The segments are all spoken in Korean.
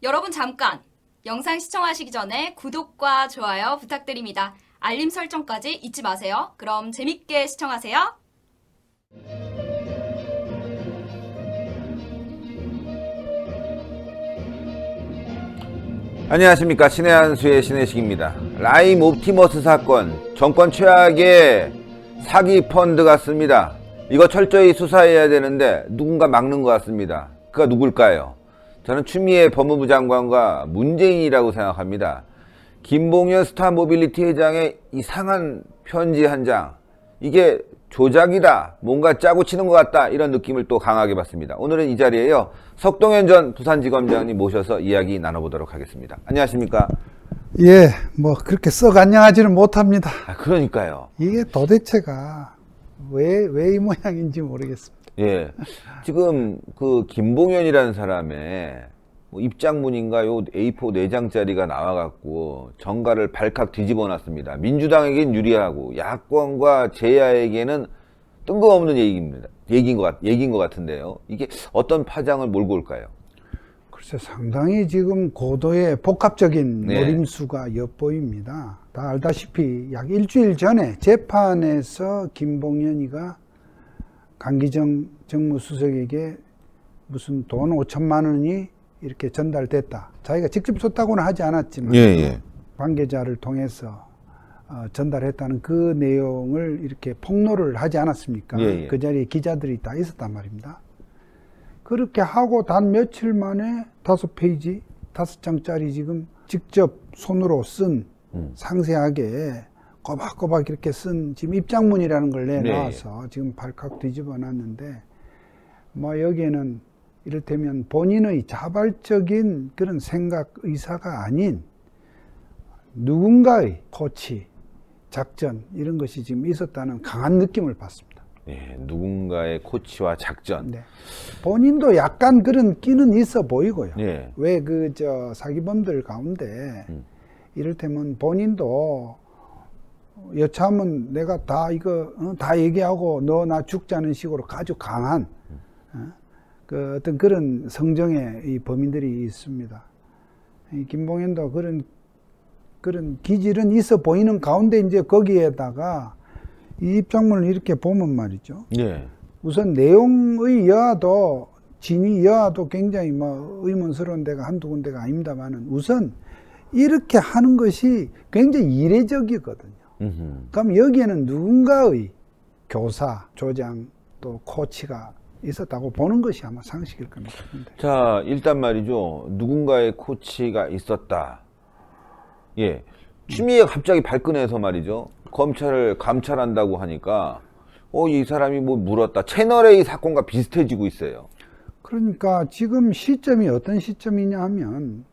여러분 잠깐! 영상 시청하시기 전에 구독과 좋아요 부탁드립니다. 알림 설정까지 잊지 마세요. 그럼 재밌게 시청하세요. 안녕하십니까. 신의 한수의 신의식입니다. 라임 옵티머스 사건, 정권 최악의 사기 펀드 같습니다. 이거 철저히 수사해야 되는데 누군가 막는 것 같습니다. 그가 누굴까요? 저는 추미애 법무부 장관과 문재인이라고 생각합니다. 김봉현 스타모빌리티 회장의 이상한 편지 한 장, 이게 조작이다, 뭔가 짜고 치는 것 같다, 이런 느낌을 또 강하게 받습니다. 오늘은 이 자리에요, 석동현 전 부산지검장님 모셔서 이야기 나눠보도록 하겠습니다. 안녕하십니까? 예, 뭐 그렇게 썩 안녕하지는 못합니다. 그러니까요. 이게 도대체가 왜 이 모양인지 모르겠습니다. 예. 지금 그 김봉현이라는 사람의 뭐 입장문인가 요 A4 4장짜리가 나와갖고 정가를 발칵 뒤집어 놨습니다. 민주당에겐 유리하고 야권과 제야에게는 뜬금없는 얘기인 것 같은데요. 이게 어떤 파장을 몰고 올까요? 글쎄, 상당히 지금 고도의 복합적인 네. 노림수가 엿보입니다. 다 알다시피 약 일주일 전에 재판에서 김봉현이가 강기정 정무수석에게 무슨 돈 5천만 원이 이렇게 전달됐다. 자기가 직접 줬다고는 하지 않았지만 관계자를 통해서 전달했다는 그 내용을 이렇게 폭로를 하지 않았습니까? 그 자리에 기자들이 다 있었단 말입니다. 그렇게 하고 단 며칠 만에 5페이지, 5장짜리 지금 직접 손으로 쓴 상세하게 꼬박꼬박 이렇게 쓴 지금 입장문이라는 걸 내놔서 지금 발칵 뒤집어 놨는데, 뭐 여기에는 이를테면 본인의 자발적인 그런 생각, 의사가 아닌 누군가의 코치, 작전, 이런 것이 지금 있었다는 강한 느낌을 받습니다. 네, 누군가의 코치와 작전. 네. 본인도 약간 그런 끼는 있어 보이고요. 네. 왜 사기범들 가운데 이를테면 본인도 여차하면 내가 다 다 얘기하고 너 나 죽자는 식으로 아주 강한 그 어떤 그런 성정의 이 범인들이 있습니다. 이 김봉현도 그런 기질은 있어 보이는 가운데 이제 거기에다가 이 입장문을 이렇게 보면 말이죠. 네. 우선 내용의 여하도, 진위 여하도 굉장히 뭐 의문스러운 데가 한두 군데가 아닙니다만은 우선 이렇게 하는 것이 굉장히 이례적이거든요. 그럼 여기에는 누군가의 교사, 조장, 또 코치가 있었다고 보는 것이 아마 상식일 겁니다. 자, 일단 말이죠. 누군가의 코치가 있었다. 예. 추미애가 갑자기 발끈해서 말이죠. 검찰을 감찰한다고 하니까, 이 사람이 뭐 물었다. 채널A 사건과 비슷해지고 있어요. 그러니까 지금 시점이 어떤 시점이냐 하면,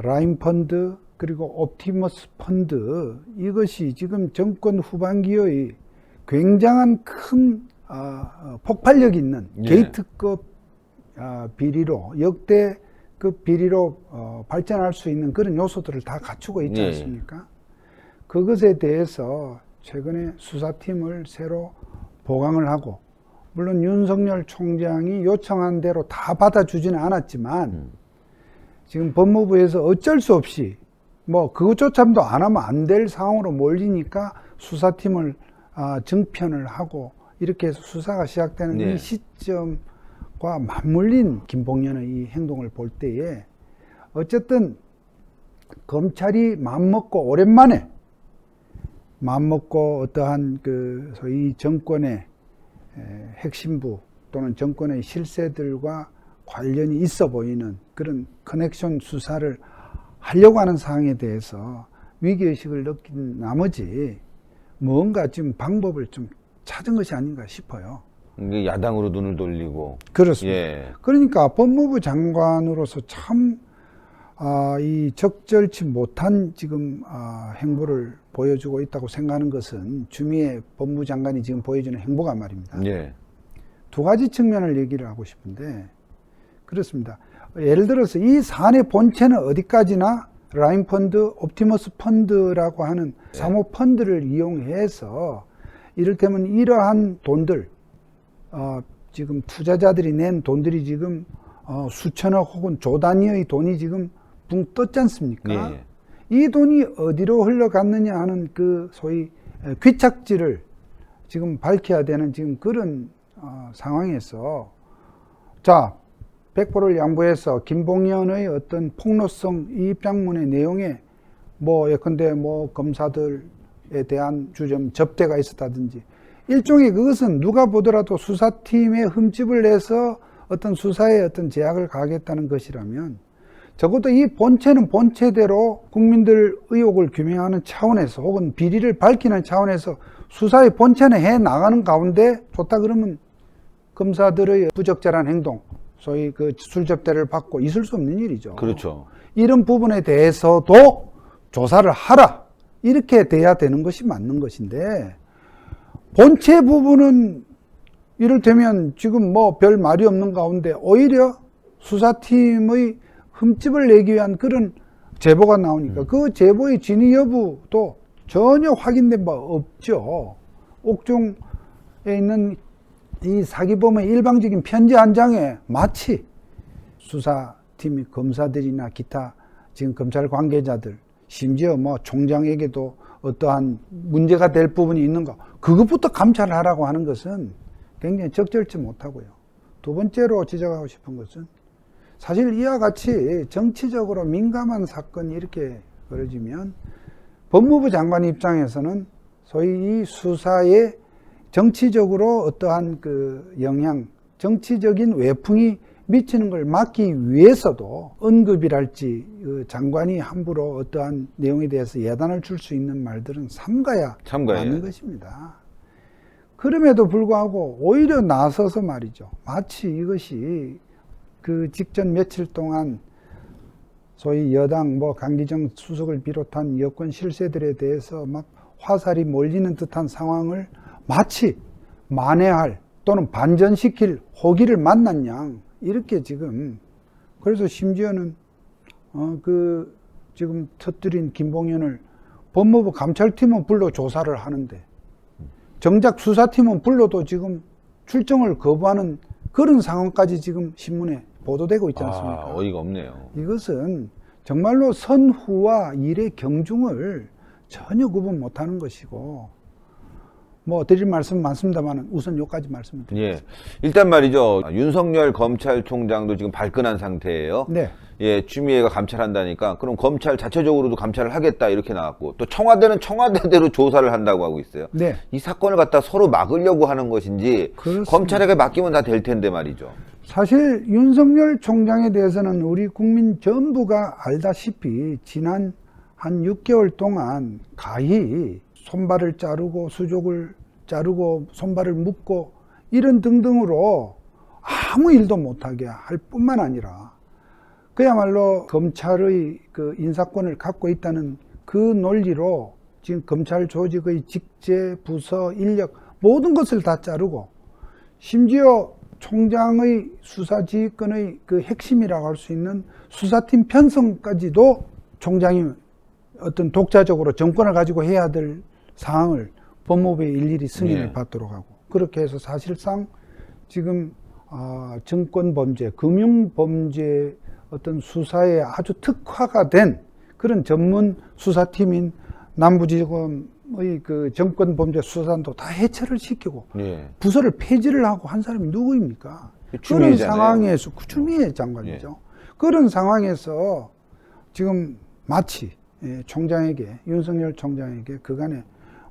라임 펀드, 그리고 옵티머스 펀드, 이것이 지금 정권 후반기의 굉장한 큰 폭발력 있는 게이트급 비리로, 역대급 비리로 발전할 수 있는 그런 요소들을 다 갖추고 있지 않습니까? 그것에 대해서 최근에 수사팀을 새로 보강을 하고, 물론 윤석열 총장이 요청한 대로 다 받아주지는 않았지만 지금 법무부에서 어쩔 수 없이 뭐 그것조차도 안 하면 안 될 상황으로 몰리니까 수사팀을 정편을 하고 이렇게 해서 수사가 시작되는 이 시점과 맞물린 김봉현의 이 행동을 볼 때에 어쨌든 검찰이 마음먹고 오랜만에 마음먹고 어떠한 그 소위 정권의 핵심부 또는 정권의 실세들과 관련이 있어 보이는 그런 커넥션 수사를 하려고 하는 사항에 대해서 위기의식을 느낀 나머지 뭔가 지금 방법을 좀 찾은 것이 아닌가 싶어요. 이게 야당으로 눈을 돌리고. 그렇습니다. 그러니까 법무부 장관으로서 참 이 적절치 못한 지금 행보를 보여주고 있다고 생각하는 것은 추미애 법무부 장관이 지금 보여주는 행보가 말입니다. 두 가지 측면을 얘기를 하고 싶은데, 그렇습니다. 예를 들어서 이 사안의 본체는 어디까지나 라임 펀드, 옵티머스 펀드라고 하는 사모펀드를 이용해서 이를테면 이러한 돈들, 지금 투자자들이 낸 돈들이 지금 수천억 혹은 조 단위의 돈이 지금 붕 떴지 않습니까? 예. 이 돈이 어디로 흘러갔느냐 하는 그 소위 귀착지를 지금 밝혀야 되는 지금 그런 상황에서 자 100%를 양보해서 김봉현의 어떤 폭로성 이 입장문의 내용에 뭐 예컨대 뭐 검사들에 대한 주점 접대가 있었다든지 일종의 그것은 누가 보더라도 수사팀에 흠집을 내서 어떤 수사에 어떤 제약을 가하겠다는 것이라면 적어도 이 본체는 본체대로 국민들 의혹을 규명하는 차원에서 혹은 비리를 밝히는 차원에서 수사의 본체는 해 나가는 가운데 좋다 그러면 검사들의 부적절한 행동 소위 그 술접대를 받고 있을 수 없는 일이죠. 그렇죠. 이런 부분에 대해서도 조사를 하라 이렇게 돼야 되는 것이 맞는 것인데 본체 부분은 이를테면 지금 뭐 별 말이 없는 가운데 오히려 수사팀의 흠집을 내기 위한 그런 제보가 나오니까 그 제보의 진위 여부도 전혀 확인된 바 없죠. 옥중에 있는 이 사기범의 일방적인 편지 한 장에 마치 수사팀이 검사들이나 기타 지금 검찰 관계자들 심지어 뭐 총장에게도 어떠한 문제가 될 부분이 있는가 그것부터 감찰을 하라고 하는 것은 굉장히 적절치 못하고요. 두 번째로 지적하고 싶은 것은 사실 이와 같이 정치적으로 민감한 사건이 이렇게 벌어지면 법무부 장관 입장에서는 소위 이 수사에 정치적으로 어떠한 그 영향, 정치적인 외풍이 미치는 걸 막기 위해서도 언급이랄지 그 장관이 함부로 어떠한 내용에 대해서 예단을 줄 수 있는 말들은 삼가야 하는 것입니다. 그럼에도 불구하고 오히려 나서서 말이죠. 마치 이것이 그 직전 며칠 동안 소위 여당 뭐 강기정 수석을 비롯한 여권 실세들에 대해서 막 화살이 몰리는 듯한 상황을 마치 만회할 또는 반전시킬 호기를 만난 양 이렇게 지금 그래서 심지어는 그 지금 터뜨린 김봉현을 법무부 감찰팀은 불러 조사를 하는데 정작 수사팀은 불러도 지금 출정을 거부하는 그런 상황까지 지금 신문에 보도되고 있지 않습니까? 어이가 없네요. 이것은 정말로 선후와 일의 경중을 전혀 구분 못하는 것이고 뭐 드릴 말씀 많습니다만 우선 여기까지 말씀드리겠습니다. 예, 일단 말이죠. 윤석열 검찰총장도 지금 발끈한 상태예요. 네. 예, 추미애가 감찰한다니까 그럼 검찰 자체적으로도 감찰을 하겠다 이렇게 나왔고 또 청와대는 청와대대로 조사를 한다고 하고 있어요. 네. 이 사건을 갖다 서로 막으려고 하는 것인지 그렇습니다. 검찰에게 맡기면 다 될 텐데 말이죠. 사실 윤석열 총장에 대해서는 우리 국민 전부가 알다시피 지난 한 6개월 동안 가히 손발을 자르고 수족을 자르고 손발을 묶고 이런 등등으로 아무 일도 못하게 할 뿐만 아니라 그야말로 검찰의 그 인사권을 갖고 있다는 그 논리로 지금 검찰 조직의 직제, 부서, 인력 모든 것을 다 자르고 심지어 총장의 수사지휘권의 그 핵심이라고 할 수 있는 수사팀 편성까지도 총장이 어떤 독자적으로 정권을 가지고 해야 될 상황을 법무부에 일일이 승인을 받도록 하고 그렇게 해서 사실상 지금 정권범죄, 금융범죄 어떤 수사에 아주 특화가 된 그런 전문 수사팀인 남부지검의 그 정권범죄 수사단도 다 해체를 시키고 부서를 폐지를 하고 한 사람이 누구입니까? 그런 상황에서 추미애 장관이죠. 그런 상황에서 지금 마치 총장에게 윤석열 총장에게 그간에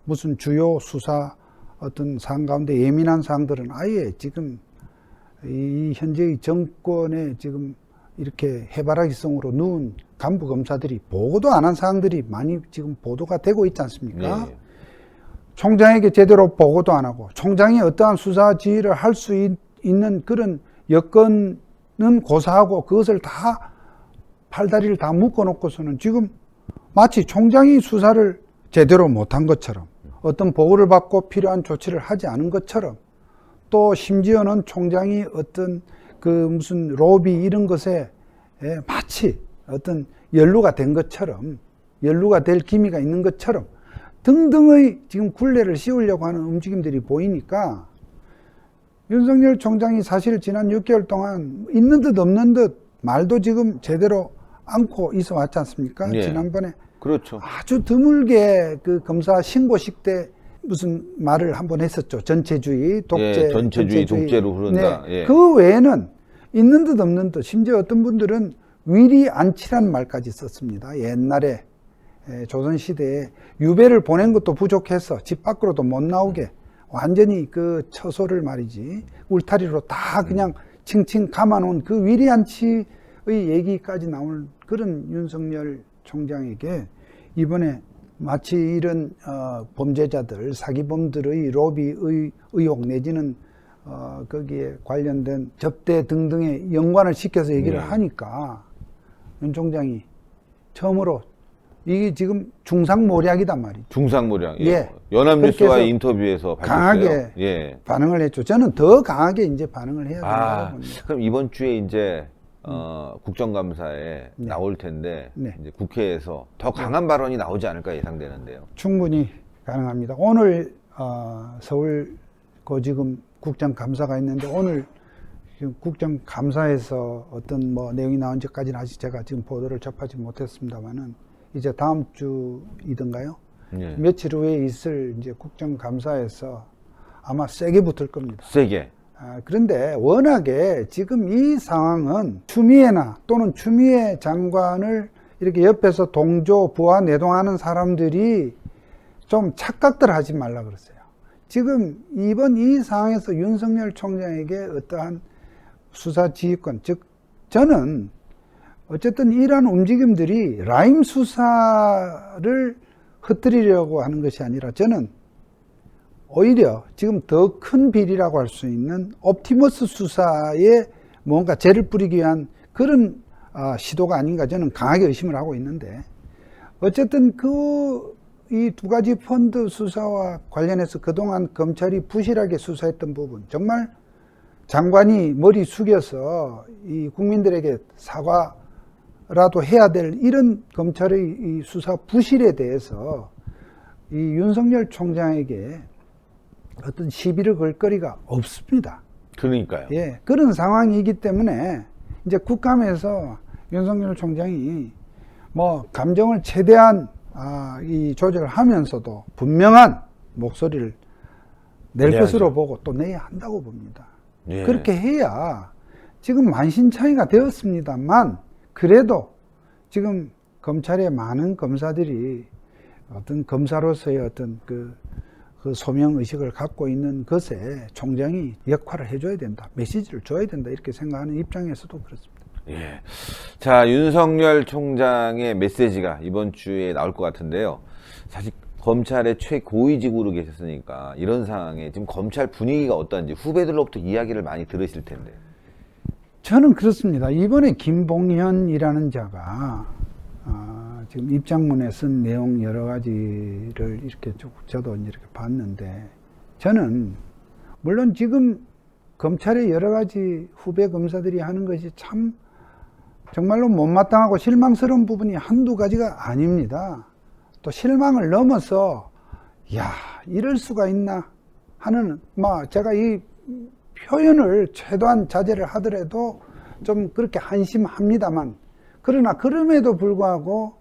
무슨 주요 수사 어떤 사안 가운데 예민한 사항들은 아예 지금 이 현재의 정권에 지금 이렇게 해바라기성으로 누운 간부 검사들이 보고도 안 한 사항들이 많이 지금 보도가 되고 있지 않습니까? 네. 총장에게 제대로 보고도 안 하고 총장이 어떠한 수사 지휘를 할 수 있는 그런 여건은 고사하고 그것을 다 팔다리를 다 묶어놓고서는 지금 마치 총장이 수사를 제대로 못한 것처럼 어떤 보고를 받고 필요한 조치를 하지 않은 것처럼 또 심지어는 총장이 어떤 그 무슨 로비 이런 것에 마치 어떤 연루가 된 것처럼 연루가 될 기미가 있는 것처럼 등등의 지금 굴레를 씌우려고 하는 움직임들이 보이니까 윤석열 총장이 사실 지난 6개월 동안 있는 듯 없는 듯 말도 지금 제대로 않고 있어 왔지 않습니까? 예. 지난번에 그렇죠. 아주 드물게 그 검사 신고식 때 무슨 말을 한번 했었죠. 전체주의, 독재. 예, 전체주의, 독재로 흐른다. 네. 예. 그 외에는 있는 듯 없는 듯, 심지어 어떤 분들은 위리안치란 말까지 썼습니다. 옛날에 조선시대에 유배를 보낸 것도 부족해서 집 밖으로도 못 나오게 완전히 그 처소를 말이지 울타리로 다 그냥 칭칭 감아놓은 그 위리안치의 얘기까지 나오는 그런 윤석열 총장에게 이번에 마치 이런 범죄자들, 사기범들의 로비 의혹 내지는 거기에 관련된 접대 등등의 연관을 시켜서 얘기를 하니까 윤 총장이 처음으로 이게 지금 중상모략이단 말이죠. 중상모략. 예. 예. 연합뉴스와의 인터뷰에서 밝혔어요. 강하게 예. 반응을 했죠. 저는 더 강하게 이제 반응을 해야 된다고 봅니다. 그럼 이번 주에 이제 국정감사에 네. 나올 텐데 네. 이제 국회에서 더 강한 발언이 나오지 않을까 예상되는데요. 충분히 가능합니다. 오늘 서울고지금 국정감사가 있는데 오늘 지금 국정감사에서 어떤 뭐 내용이 나온지까지는 아직 제가 지금 보도를 접하지 못했습니다만은 이제 다음 주이든가요? 예. 며칠 후에 있을 이제 국정감사에서 아마 세게 붙을 겁니다. 세게. 그런데 워낙에 지금 이 상황은 추미애나 또는 추미애 장관을 이렇게 옆에서 동조, 부하, 내동하는 사람들이 좀 착각들 하지 말라 그랬어요. 지금 이번 이 상황에서 윤석열 총장에게 어떠한 수사 지휘권, 즉 저는 어쨌든 이러한 움직임들이 라임 수사를 흩뜨리려고 하는 것이 아니라 저는 오히려 지금 더 큰 비리라고 할 수 있는 옵티머스 수사에 뭔가 죄를 뿌리기 위한 그런 시도가 아닌가 저는 강하게 의심을 하고 있는데 어쨌든 이 두 가지 펀드 수사와 관련해서 그동안 검찰이 부실하게 수사했던 부분 정말 장관이 머리 숙여서 이 국민들에게 사과라도 해야 될 이런 검찰의 이 수사 부실에 대해서 이 윤석열 총장에게 어떤 시비를 걸 거리가 없습니다. 그러니까요. 예, 그런 상황이기 때문에 이제 국감에서 윤석열 총장이 뭐 감정을 최대한 이 조절을 하면서도 분명한 목소리를 낼 내야죠. 것으로 보고 또 내야 한다고 봅니다. 예. 그렇게 해야 지금 만신창이가 되었습니다만 그래도 지금 검찰의 많은 검사들이 어떤 검사로서의 어떤 그 소명의식을 갖고 있는 것에 총장이 역할을 해줘야 된다. 메시지를 줘야 된다. 이렇게 생각하는 입장에서도 그렇습니다. 예. 자, 윤석열 총장의 메시지가 이번 주에 나올 것 같은데요. 사실 검찰의 최고위직으로 계셨으니까 이런 상황에 지금 검찰 분위기가 어떤지 후배들로부터 이야기를 많이 들으실 텐데. 저는 그렇습니다. 이번에 김봉현이라는 자가 지금 입장문에 쓴 내용 여러 가지를 이렇게 저도 이렇게 봤는데 저는 물론 지금 검찰의 여러 가지 후배 검사들이 하는 것이 참 정말로 못마땅하고 실망스러운 부분이 한두 가지가 아닙니다. 또 실망을 넘어서 야 이럴 수가 있나 하는 제가 이 표현을 최대한 자제를 하더라도 좀 그렇게 한심합니다만 그러나 그럼에도 불구하고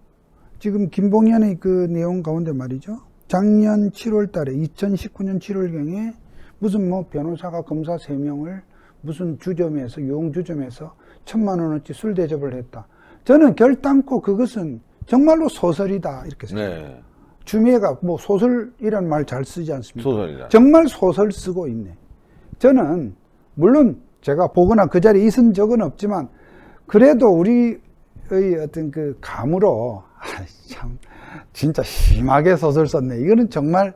지금 김봉현의 그 내용 가운데 말이죠. 작년 7월 달에 2019년 7월경에 무슨 변호사가 검사 3명을 무슨 주점에서 유흥주점에서 1,000만 원어치 술 대접을 했다. 저는 결단코 그것은 정말로 소설이다 이렇게 생각해요. 네. 추미애가 소설이란 말 잘 쓰지 않습니까? 소설이다. 정말 소설 쓰고 있네. 저는 물론 제가 보거나 그 자리에 있은 적은 없지만 그래도 우리의 어떤 그 감으로 참 진짜 심하게 소설 썼네. 이거는 정말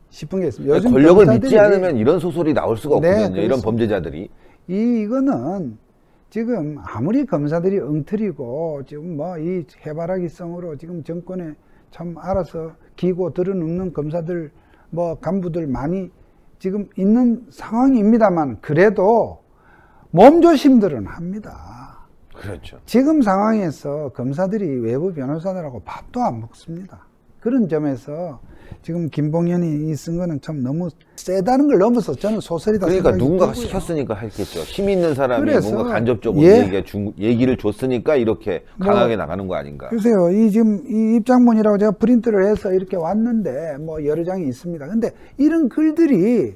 싶은 게 있습니다. 요즘 권력을 검사들이 믿지 않으면 이런 소설이 나올 수가 네, 없거든요. 이런 그렇습니다. 범죄자들이. 이거는 지금 아무리 검사들이 엉터리고 지금 이 해바라기성으로 지금 정권에 참 알아서 기고 들어눕는 검사들 간부들 많이 지금 있는 상황입니다만 그래도 몸조심들은 합니다. 그렇죠. 지금 상황에서 검사들이 외부 변호사들하고 밥도 안 먹습니다. 그런 점에서 지금 김봉현이 쓴 거는 참 너무 세다는 걸 넘어서 저는 소설이다 그러니까 생각이 누군가가 들고요. 시켰으니까 했겠죠. 힘 있는 사람이 그래서, 뭔가 간접적으로 예. 얘기를 줬으니까 이렇게 강하게 나가는 거 아닌가. 글쎄요, 지금 이 입장문이라고 제가 프린트를 해서 이렇게 왔는데, 뭐 여러 장이 있습니다. 근데 이런 글들이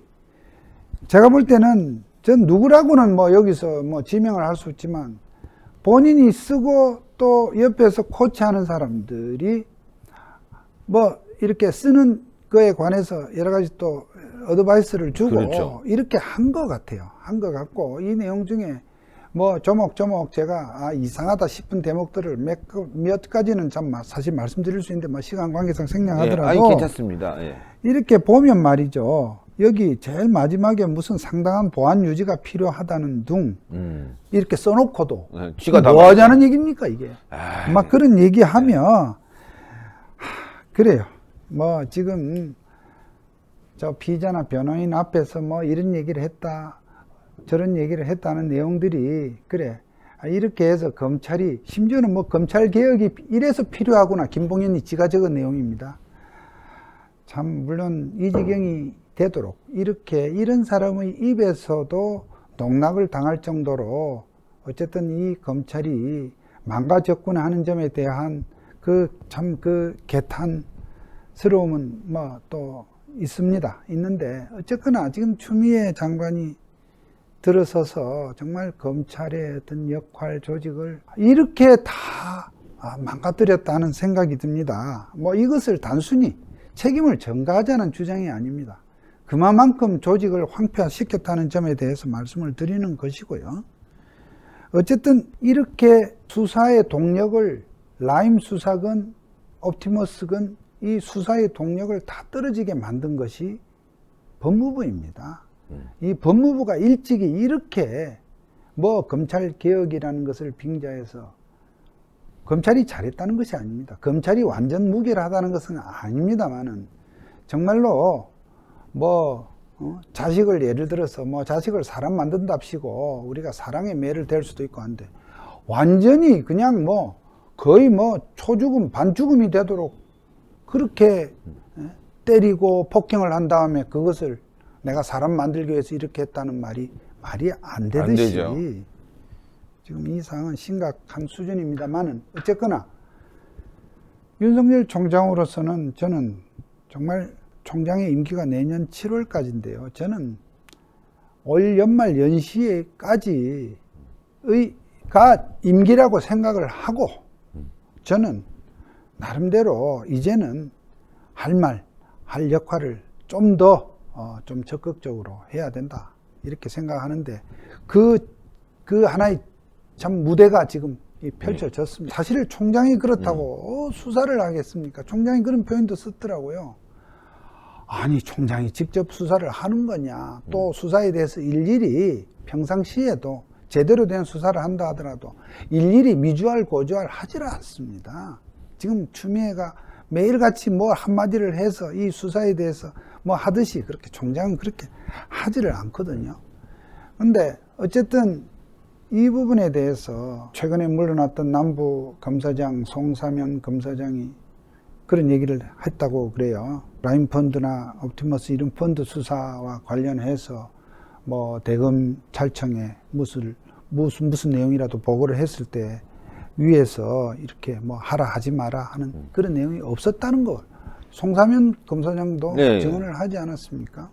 제가 볼 때는 전 누구라고는 뭐 여기서 뭐 지명을 할 수 있지만 본인이 쓰고 또 옆에서 코치하는 사람들이 뭐 이렇게 쓰는 거에 관해서 여러 가지 또 어드바이스를 주고 그렇죠. 이렇게 한 것 같아요. 한 것 같고 이 내용 중에 뭐 조목조목 제가 이상하다 싶은 대목들을 몇 가지는 참 사실 말씀드릴 수 있는데 뭐 시간 관계상 생략하더라도 아니 괜찮습니다. 예. 이렇게 보면 말이죠. 여기 제일 마지막에 무슨 상당한 보안 유지가 필요하다는 둥 이렇게 써놓고도 쥐가 다 뭐 하자는 얘기입니까 이게. 아이. 막 그런 얘기하면 그래요. 뭐 지금 저 피의자나 변호인 앞에서 뭐 이런 얘기를 했다 저런 얘기를 했다는 내용들이 그래 이렇게 해서 검찰이 심지어는 뭐 검찰 개혁이 이래서 필요하구나 김봉현이 지가 적은 내용입니다. 참 물론 이 지경이 되도록 이렇게 이런 사람의 입에서도 농락을 당할 정도로 어쨌든 이 검찰이 망가졌구나 하는 점에 대한 그 개탄스러움은 뭐 또 있는데 어쨌거나 지금 추미애 장관이 들어서서 정말 검찰의 어떤 역할 조직을 이렇게 다 망가뜨렸다는 생각이 듭니다. 뭐 이것을 단순히 책임을 전가하자는 주장이 아닙니다. 그만큼 조직을 황폐화시켰다는 점에 대해서 말씀을 드리는 것이고요. 어쨌든 이렇게 수사의 동력을 라임 수사건 옵티머스건 이 수사의 동력을 다 떨어지게 만든 것이 법무부입니다. 이 법무부가 일찍이 이렇게 뭐 검찰 개혁이라는 것을 빙자해서 검찰이 잘했다는 것이 아닙니다. 검찰이 완전 무결하다는 것은 아닙니다만은 정말로 뭐 자식을 예를 들어서 뭐 자식을 사람 만든답시고 우리가 사랑의 매를 댈 수도 있고 한데 완전히 그냥 뭐 거의 뭐 초죽음 반죽음이 되도록 그렇게 때리고 폭행을 한 다음에 그것을 내가 사람 만들기 위해서 이렇게 했다는 말이 안 되듯이 안 되죠. 지금 이 상황은 심각한 수준입니다만은 어쨌거나 윤석열 총장으로서는 저는 정말 총장의 임기가 내년 7월까지인데요. 저는 올 연말 연시에까지가 임기라고 생각을 하고 저는 나름대로 이제는 할 역할을 좀 더 좀 적극적으로 해야 된다 이렇게 생각하는데 그 하나의 참 무대가 지금 펼쳐졌습니다. 사실 총장이 그렇다고 수사를 하겠습니까? 총장이 그런 표현도 썼더라고요. 아니 총장이 직접 수사를 하는 거냐 또 수사에 대해서 일일이 평상시에도 제대로 된 수사를 한다 하더라도 일일이 미주알 고주알 하지를 않습니다. 지금 추미애가 매일같이 뭐 한마디를 해서 이 수사에 대해서 뭐 하듯이 그렇게 총장은 그렇게 하지를 않거든요. 근데 어쨌든 이 부분에 대해서 최근에 물러났던 남부 검사장 송사면 검사장이 그런 얘기를 했다고 그래요. 라임펀드나 옵티머스 이런 펀드 수사와 관련해서 뭐 대검찰청에 무슨 내용이라도 보고를 했을 때 위에서 이렇게 뭐 하라 하지 마라 하는 그런 내용이 없었다는 거. 송사면 검사장도 증언을 하지 않았습니까?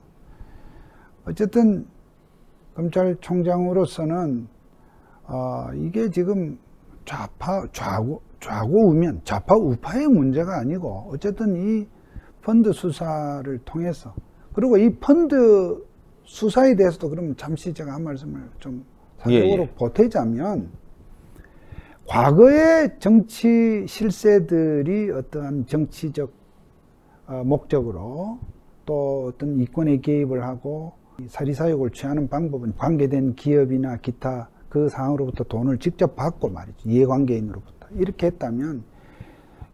어쨌든 검찰총장으로서는 이게 지금 좌파 우파의 문제가 아니고 어쨌든 이 펀드 수사를 통해서 그리고 이 펀드 수사에 대해서도 그러면 잠시 제가 한 말씀을 좀 사적으로 보태자면 과거의 정치 실세들이 어떠한 정치적 목적으로 또 어떤 이권에 개입을 하고 사리사욕을 취하는 방법은 관계된 기업이나 기타 그 상황으로부터 돈을 직접 받고 말이죠. 이해관계인으로부터. 이렇게 했다면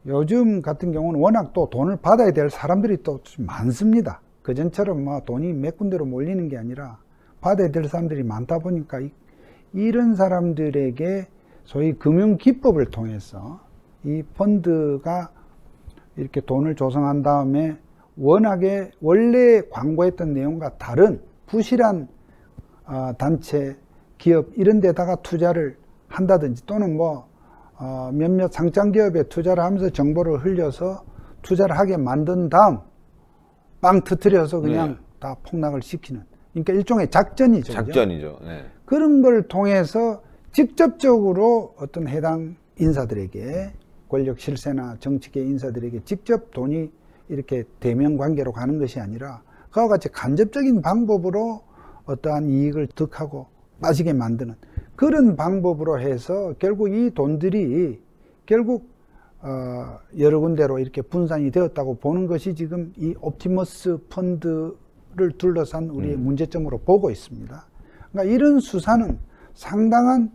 요즘 같은 경우는 워낙 또 돈을 받아야 될 사람들이 또 많습니다. 그전처럼 뭐 돈이 몇 군데로 몰리는 게 아니라 받아야 될 사람들이 많다 보니까 이런 사람들에게 소위 금융기법을 통해서 이 펀드가 이렇게 돈을 조성한 다음에 워낙에 원래 광고했던 내용과 다른 부실한 단체, 기업 이런 데다가 투자를 한다든지 또는 몇몇 상장 기업에 투자를 하면서 정보를 흘려서 투자를 하게 만든 다음 빵 터뜨려서 그냥 다 폭락을 시키는, 그러니까 일종의 작전이죠. 작전이죠. 네. 그런 걸 통해서 직접적으로 어떤 해당 인사들에게, 권력 실세나 정치계 인사들에게 직접 돈이 이렇게 대면 관계로 가는 것이 아니라 그와 같이 간접적인 방법으로 어떠한 이익을 득하고 빠지게 만드는 그런 방법으로 해서 결국 이 돈들이 결국 여러 군데로 이렇게 분산이 되었다고 보는 것이 지금 이 옵티머스 펀드를 둘러싼 우리의 문제점으로 보고 있습니다. 그러니까 이런 수사는 상당한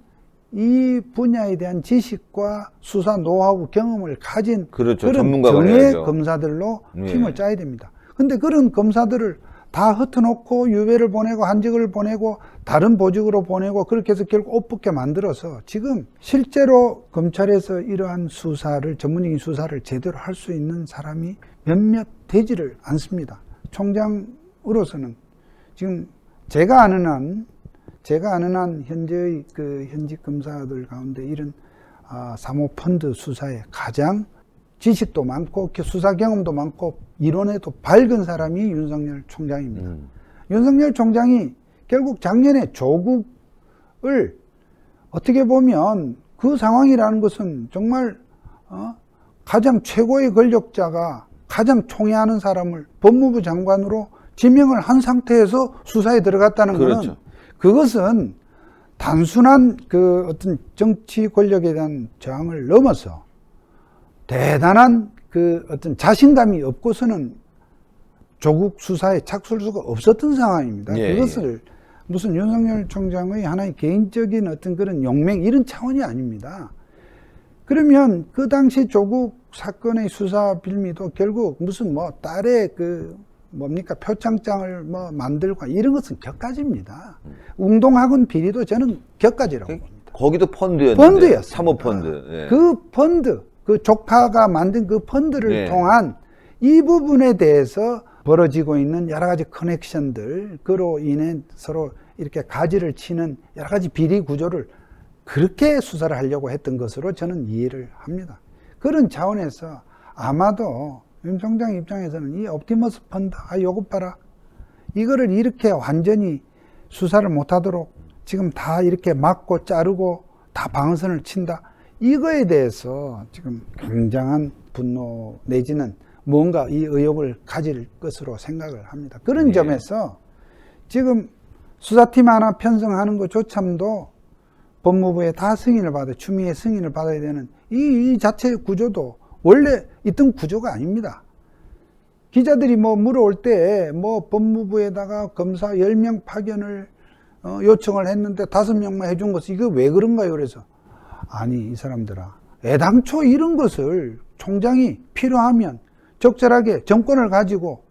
이 분야에 대한 지식과 수사 노하우 경험을 가진 그렇죠. 그런 전문가가 정예 해야죠. 검사들로 예. 팀을 짜야 됩니다. 근데 그런 검사들을 다 흩어놓고 유배를 보내고 한직을 보내고 다른 보직으로 보내고 그렇게 해서 결국 옷 붙게 만들어서 지금 실제로 검찰에서 이러한 수사를, 전문적인 수사를 제대로 할 수 있는 사람이 몇몇 되지를 않습니다. 총장으로서는 지금 제가 아는 한 현재의 그 현직 검사들 가운데 이런 사모펀드 수사에 가장 지식도 많고 수사 경험도 많고 이론에도 밝은 사람이 윤석열 총장입니다. 윤석열 총장이 결국 작년에 조국을 어떻게 보면 그 상황이라는 것은 정말 가장 최고의 권력자가 가장 총애하는 사람을 법무부 장관으로 지명을 한 상태에서 수사에 들어갔다는 그렇죠. 것은 그것은 단순한 그 어떤 정치 권력에 대한 저항을 넘어서 대단한 그 어떤 자신감이 없고서는 조국 수사에 착수할 수가 없었던 상황입니다. 예, 그것을 무슨 윤석열 총장의 하나의 개인적인 어떤 그런 용맹 이런 차원이 아닙니다. 그러면 그 당시 조국 사건의 수사 빌미도 결국 무슨 딸의 그 뭡니까 표창장을 만들고 이런 것은 격가지입니다. 웅동학원 비리도 저는 격가지라고 봅니다. 거기도 펀드였는데. 펀드였습니다. 사모펀드. 예. 그 펀드, 그 조카가 만든 그 펀드를 예. 통한 이 부분에 대해서 벌어지고 있는 여러 가지 커넥션들, 그로 인해 서로 이렇게 가지를 치는 여러 가지 비리 구조를 그렇게 수사를 하려고 했던 것으로 저는 이해를 합니다. 그런 차원에서 아마도 윤 총장 입장에서는 이 옵티머스 펀드, 요것 봐라. 이거를 이렇게 완전히 수사를 못하도록 지금 다 이렇게 막고 자르고 다 방어선을 친다. 이거에 대해서 지금 굉장한 분노 내지는 뭔가 이 의혹을 가질 것으로 생각을 합니다. 그런 예. 점에서 지금 수사팀 하나 편성하는 것조차도 법무부에 다 승인을 받아, 추미애 승인을 받아야 되는 이 자체 구조도 원래 있던 구조가 아닙니다. 기자들이 물어올 때 법무부에다가 검사 10명 파견을 요청을 했는데 5명만 해준 것은 이거 왜 그런가요? 그래서 아니 이 사람들아, 애당초 이런 것을 총장이 필요하면 적절하게 정권을 가지고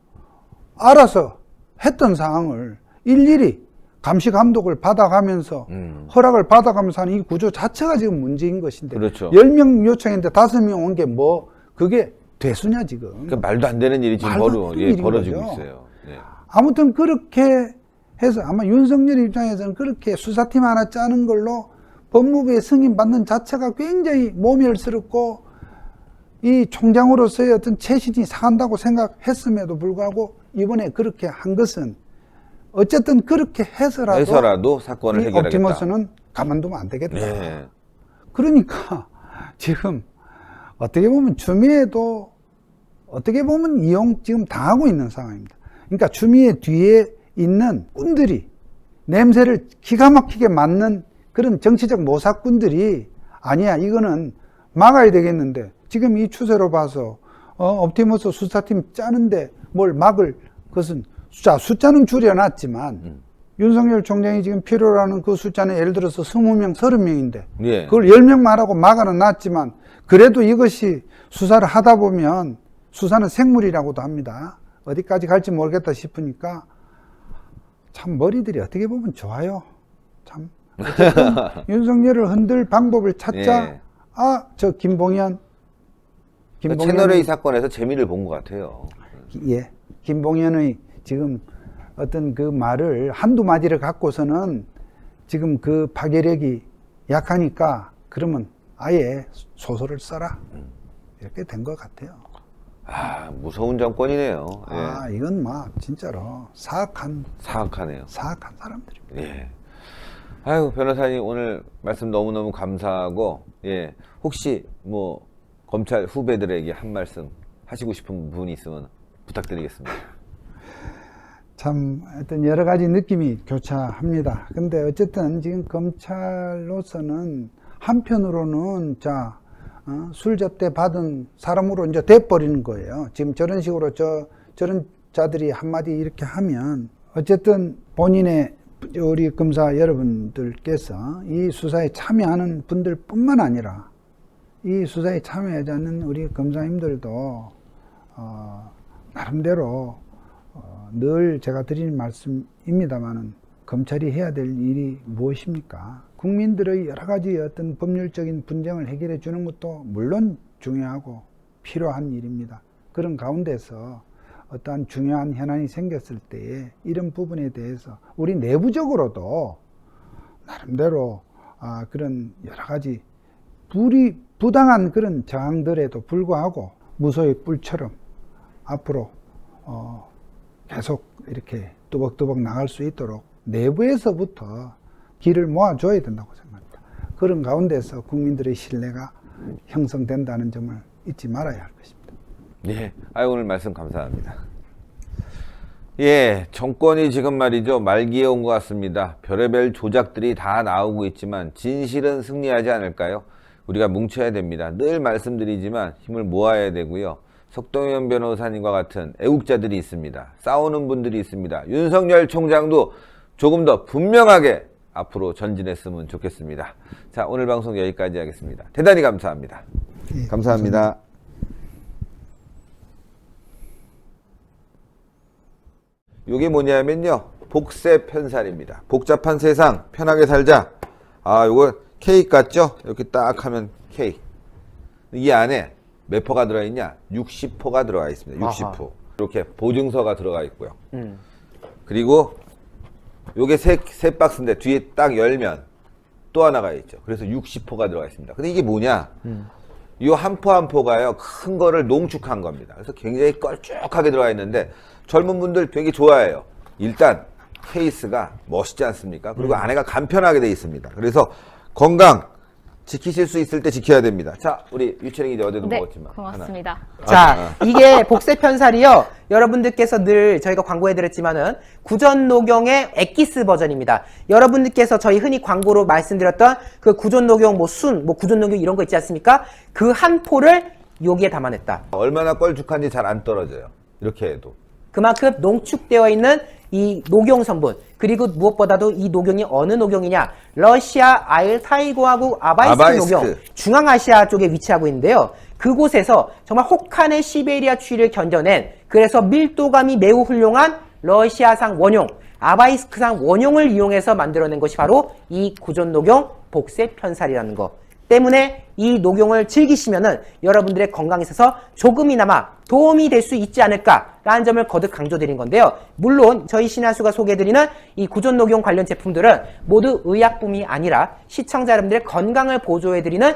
알아서 했던 사항을 일일이 감시 감독을 받아가면서 허락을 받아가면서 하는 이 구조 자체가 지금 문제인 것인데 그렇죠. 10명 요청했는데 5명 온 게 그게 대수냐 지금. 그러니까 말도 안 되는 일이 지금 말도 안 되는 일인 벌어지고 거죠. 있어요. 네. 아무튼 그렇게 해서 아마 윤석열 입장에서는 그렇게 수사팀 하나 짜는 걸로 법무부의 승인 받는 자체가 굉장히 모멸스럽고 이 총장으로서의 어떤 체신이 상한다고 생각했음에도 불구하고 이번에 그렇게 한 것은 어쨌든 그렇게 해서라도 사건을 이 해결하겠다. 옵티머스는 가만두면 안 되겠다. 네. 그러니까 지금 어떻게 보면 추미애도 어떻게 보면 지금 당하고 있는 상황입니다. 그러니까 추미애 뒤에 있는 꾼들이 냄새를 기가 막히게 맡는 그런 정치적 모사꾼들이 아니야 이거는 막아야 되겠는데 지금 이 추세로 봐서 옵티머스 수사팀 짜는데 뭘 막을 것은 숫자는 줄여놨지만 윤석열 총장이 지금 필요로 하는 그 숫자는 예를 들어서 20명, 30명인데 예. 그걸 10명만 하고 막아는 놨지만 그래도 이것이 수사를 하다 보면 수사는 생물이라고도 합니다. 어디까지 갈지 모르겠다 싶으니까 참 머리들이 어떻게 보면 좋아요. 참 윤석열을 흔들 방법을 찾자. 예. 저 김봉현 채널A 사건에서 재미를 본 것 같아요. 예, 김봉현의 지금 어떤 그 말을 한두 마디를 갖고서는 지금 그 파괴력이 약하니까 그러면 아예 소설을 써라. 이렇게 된 것 같아요. 아, 무서운 정권이네요. 예. 아, 이건 막 진짜로 사악하네요. 사악한 사람들입니다. 예. 아유, 변호사님 오늘 말씀 너무너무 감사하고, 예. 혹시 뭐 검찰 후배들에게 한 말씀 하시고 싶은 부분이 있으면 부탁드리겠습니다. 참 하여튼 여러 가지 느낌이 교차합니다. 근데 어쨌든 지금 검찰로서는 한편으로는 술 접대 받은 사람으로 이제 돼버리는 거예요. 지금 저런 식으로 저런 자들이 한마디 이렇게 하면 어쨌든 본인의 우리 검사 여러분들께서 이 수사에 참여하는 분들뿐만 아니라 이 수사에 참여하지 않는 우리 검사님들도 나름대로 늘 제가 드리는 말씀입니다만은 검찰이 해야 될 일이 무엇입니까? 국민들의 여러 가지 어떤 법률적인 분쟁을 해결해 주는 것도 물론 중요하고 필요한 일입니다. 그런 가운데서 어떠한 중요한 현안이 생겼을 때에 이런 부분에 대해서 우리 내부적으로도 나름대로 그런 여러 가지 부당한 그런 저항들에도 불구하고 무소의 뿔처럼 앞으로 계속 이렇게 뚜벅뚜벅 나갈 수 있도록 내부에서부터 길을 모아줘야 된다고 생각합니다. 그런 가운데서 국민들의 신뢰가 형성된다는 점을 잊지 말아야 할 것입니다. 예. 아유, 오늘 말씀 감사합니다. 예, 정권이 지금 말이죠. 말기에 온 것 같습니다. 별의별 조작들이 다 나오고 있지만 진실은 승리하지 않을까요? 우리가 뭉쳐야 됩니다. 늘 말씀드리지만 힘을 모아야 되고요. 석동현 변호사님과 같은 애국자들이 있습니다. 싸우는 분들이 있습니다. 윤석열 총장도 조금 더 분명하게 앞으로 전진했으면 좋겠습니다. 자, 오늘 방송 여기까지 하겠습니다. 대단히 감사합니다. 예, 감사합니다. 이게 뭐냐면요, 복세 편살입니다. 복잡한 세상 편하게 살자. 아, 요거 케이크 같죠? 이렇게 딱 하면 케이크. 이 안에 몇 포가 들어있냐? 60포가 들어가 있습니다. 60포. 아하. 이렇게 보증서가 들어가 있고요. 그리고 요게 세 박스인데 뒤에 딱 열면 또 하나가 있죠. 그래서 60포가 들어가 있습니다. 근데 이게 뭐냐? 이 한 포 한 포가요, 큰 거를 농축한 겁니다. 그래서 굉장히 걸쭉하게 들어가 있는데 젊은 분들 되게 좋아해요. 일단 케이스가 멋있지 않습니까? 그리고 안에가 간편하게 돼 있습니다. 그래서 건강 지키실 수 있을 때 지켜야 됩니다. 자, 우리 유채랭이 이제 어제도 네, 먹었지만 고맙습니다. 자, 이게 복세편살이요. 여러분들께서 늘 저희가 광고해드렸지만은 구전녹용의 엑기스 버전입니다. 여러분들께서 저희 흔히 광고로 말씀드렸던 그 구전녹용 구전녹용 이런 거 있지 않습니까? 그 한 포를 여기에 담아냈다. 얼마나 걸쭉한지 잘 안 떨어져요. 이렇게 해도. 그만큼 농축되어 있는 이 녹용 성분, 그리고 무엇보다도 이 녹용이 어느 녹용이냐? 러시아 알타이고하고 아바이스크 녹용, 중앙아시아 쪽에 위치하고 있는데요. 그곳에서 정말 혹한의 시베리아 추위를 견뎌낸, 그래서 밀도감이 매우 훌륭한 러시아산 원용, 아바이스크산 원용을 이용해서 만들어낸 것이 바로 이 구전녹용 복세편살이라는 거. 때문에 이 녹용을 즐기시면은 여러분들의 건강에 있어서 조금이나마 도움이 될 수 있지 않을까라는 점을 거듭 강조드린 건데요. 물론 저희 신하수가 소개해드리는 이 구전녹용 관련 제품들은 모두 의약품이 아니라 시청자 여러분들의 건강을 보조해드리는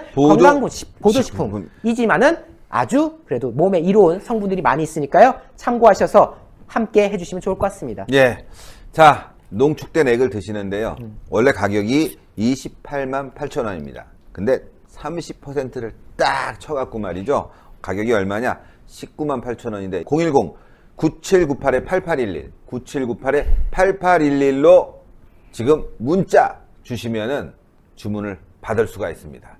보조식품이지만은 아주 그래도 몸에 이로운 성분들이 많이 있으니까요. 참고하셔서 함께 해주시면 좋을 것 같습니다. 예. 자, 농축된 액을 드시는데요. 원래 가격이 28만 8천 원입니다. 근데 30%를 딱 쳐갖고 말이죠. 가격이 얼마냐? 19만 8천 원인데 010-9798-8811 9798-8811로 지금 문자 주시면은 주문을 받을 수가 있습니다.